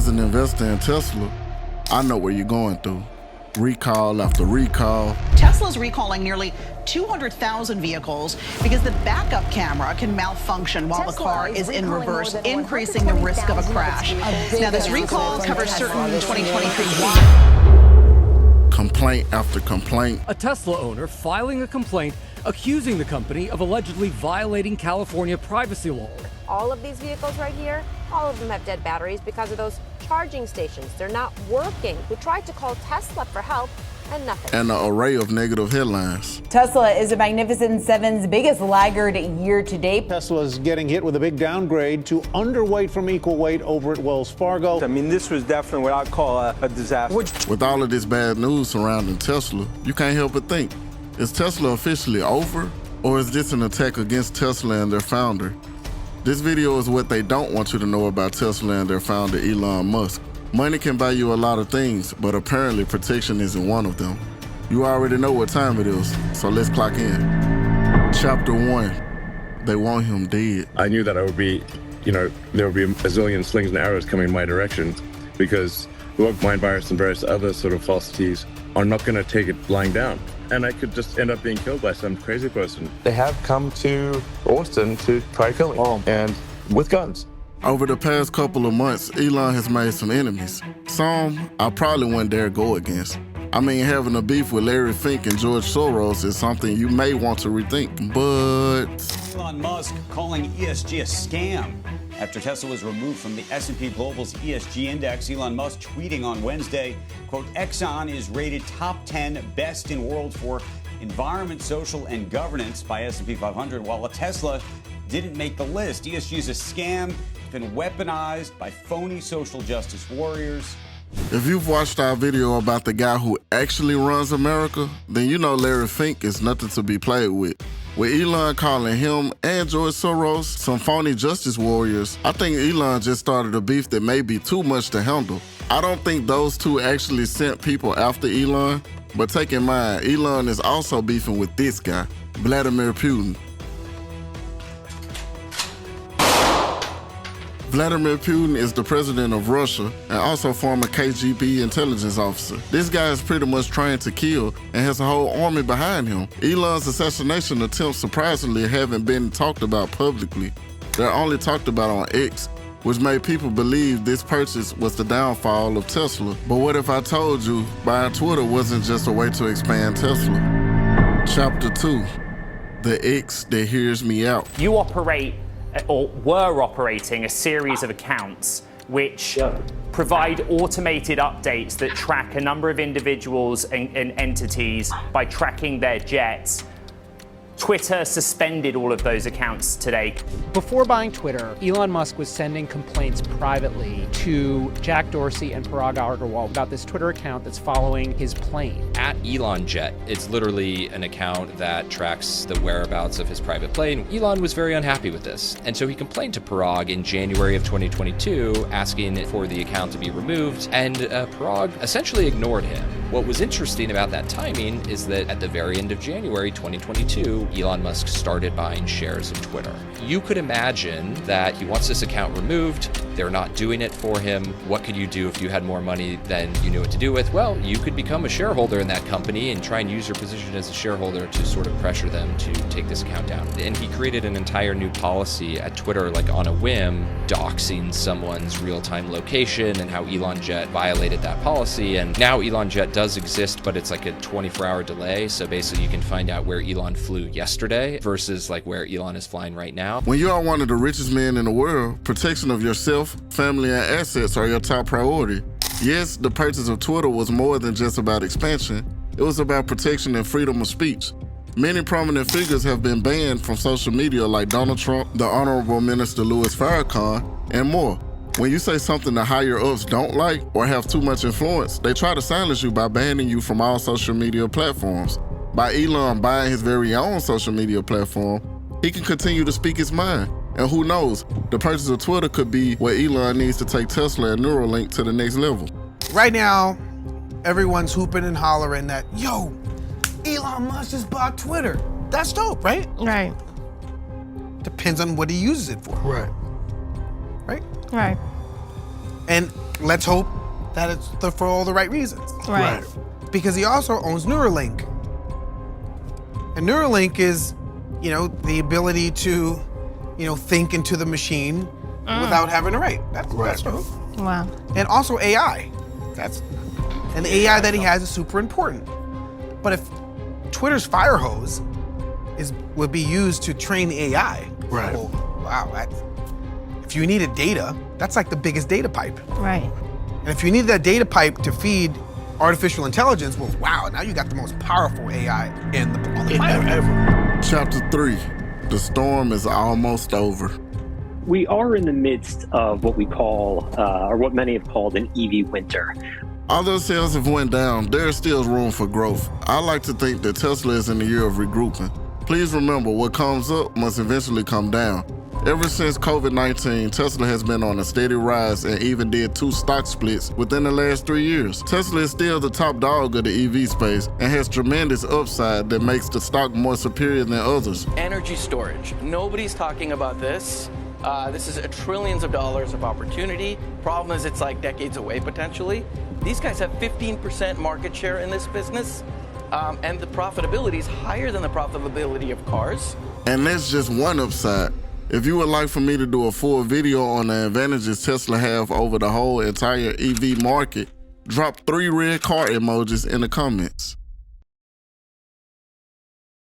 As an investor in Tesla, I know what you're going through. Recall after recall. Tesla's recalling nearly 200,000 vehicles because the backup camera can malfunction while the car is in reverse, increasing the risk of a crash. Now, this recall covers certain 2023 Complaint after complaint. A Tesla owner filing a complaint accusing the company of allegedly violating California privacy law. All of these vehicles right here, all of them have dead batteries because of those charging stations. They're not working. We tried to call Tesla for help and nothing. And an array of negative headlines. Tesla is a Magnificent Seven's biggest laggard year to date. Tesla's getting hit with a big downgrade to underweight from equal weight over at Wells Fargo. I mean, this was definitely what I'd call a disaster. With all of this bad news surrounding Tesla, you can't help but think, is Tesla officially over? Or is this an attack against Tesla and their founder? This video is what they don't want you to know about Tesla and their founder, Elon Musk. Money can buy you a lot of things, but apparently protection isn't one of them. You already know what time it is, so let's clock in. Chapter 1, they want him dead. I knew that I would be, there would be a zillion slings and arrows coming my direction because the woke mind virus and various other sort of falsities are not going to take it lying down. And I could just end up being killed by some crazy person. They have come to Austin to try to kill me, and with guns. Over the past couple of months, Elon has made some enemies. Some I probably wouldn't dare go against. I mean, having a beef with Larry Fink and George Soros is something you may want to rethink, but... Elon Musk calling ESG a scam. After Tesla was removed from the S&P Global's ESG index, Elon Musk tweeting on Wednesday, quote, Exxon is rated top 10 best in world for environment, social, and governance by S&P 500, while Tesla didn't make the list. ESG is a scam. It's been weaponized by phony social justice warriors. If you've watched our video about the guy who actually runs America, then you know Larry Fink is nothing to be played with. With Elon calling him and George Soros some phony justice warriors, I think Elon just started a beef that may be too much to handle. I don't think those two actually sent people after Elon, but take in mind, Elon is also beefing with this guy, Vladimir Putin. Vladimir Putin is the president of Russia and also former KGB intelligence officer. This guy is pretty much trained to kill and has a whole army behind him. Elon's assassination attempts surprisingly haven't been talked about publicly. They're only talked about on X, which made people believe this purchase was the downfall of Tesla. But what if I told you buying Twitter wasn't just a way to expand Tesla? Chapter 2, the X that hears me out. You operate or were operating a series of accounts which provide automated updates that track a number of individuals and entities by tracking their jets. Twitter suspended all of those accounts today. Before buying Twitter, Elon Musk was sending complaints privately to Jack Dorsey and Parag Agrawal about this Twitter account that's following his plane. At Elon Jet, it's literally an account that tracks the whereabouts of his private plane. Elon was very unhappy with this, and so he complained to Parag in January of 2022, asking for the account to be removed, and Parag essentially ignored him. What was interesting about that timing is that at the very end of January 2022, Elon Musk started buying shares of Twitter. You could imagine that he wants this account removed. They're not doing it for him. What could you do if you had more money than you knew what to do with? Well, you could become a shareholder in that company and try and use your position as a shareholder to sort of pressure them to take this account down. And he created an entire new policy at Twitter, like on a whim, doxing someone's real-time location and how Elon Jet violated that policy. And now Elon Jet does exist, but it's like a 24-hour delay. So basically you can find out where Elon flew yesterday versus like where Elon is flying right now. When you are one of the richest men in the world, protection of yourself, family, and assets are your top priority. Yes, the purchase of Twitter was more than just about expansion. It was about protection and freedom of speech. Many prominent figures have been banned from social media like Donald Trump, the Honorable Minister Louis Farrakhan, and more. When you say something the higher-ups don't like or have too much influence, they try to silence you by banning you from all social media platforms. By Elon buying his very own social media platform, he can continue to speak his mind. And who knows, the purchase of Twitter could be what Elon needs to take Tesla and Neuralink to the next level. Right now, everyone's hooping and hollering that, yo, Elon Musk just bought Twitter. That's dope, right? Right. Depends on what he uses it for. Right. Right? Right. And let's hope that it's for all the right reasons. Right. Because he also owns Neuralink. And Neuralink is, the ability to, think into the machine without having to write. That's dope. Wow. And also AI. And the AI that he has is super important. But if Twitter's fire hose would be used to train the AI, well, wow, if you needed data, that's like the biggest data pipe. Right. And if you need that data pipe to feed artificial intelligence, well, wow, now you got the most powerful AI on the planet ever. Chapter 3, the storm is almost over. We are in the midst of what we call, or what many have called, an EV winter. Although sales have went down, there is still room for growth. I like to think that Tesla is in the year of regrouping. Please remember, what comes up must eventually come down. Ever since COVID-19, Tesla has been on a steady rise and even did 2 stock splits within the last 3 years. Tesla is still the top dog of the EV space and has tremendous upside that makes the stock more superior than others. Energy storage. Nobody's talking about this. This is trillions of dollars of opportunity. Problem is, it's like decades away potentially. These guys have 15% market share in this business, and the profitability is higher than the profitability of cars. And that's just one upside. If you would like for me to do a full video on the advantages Tesla have over the whole entire EV market, drop 3 red car emojis in the comments.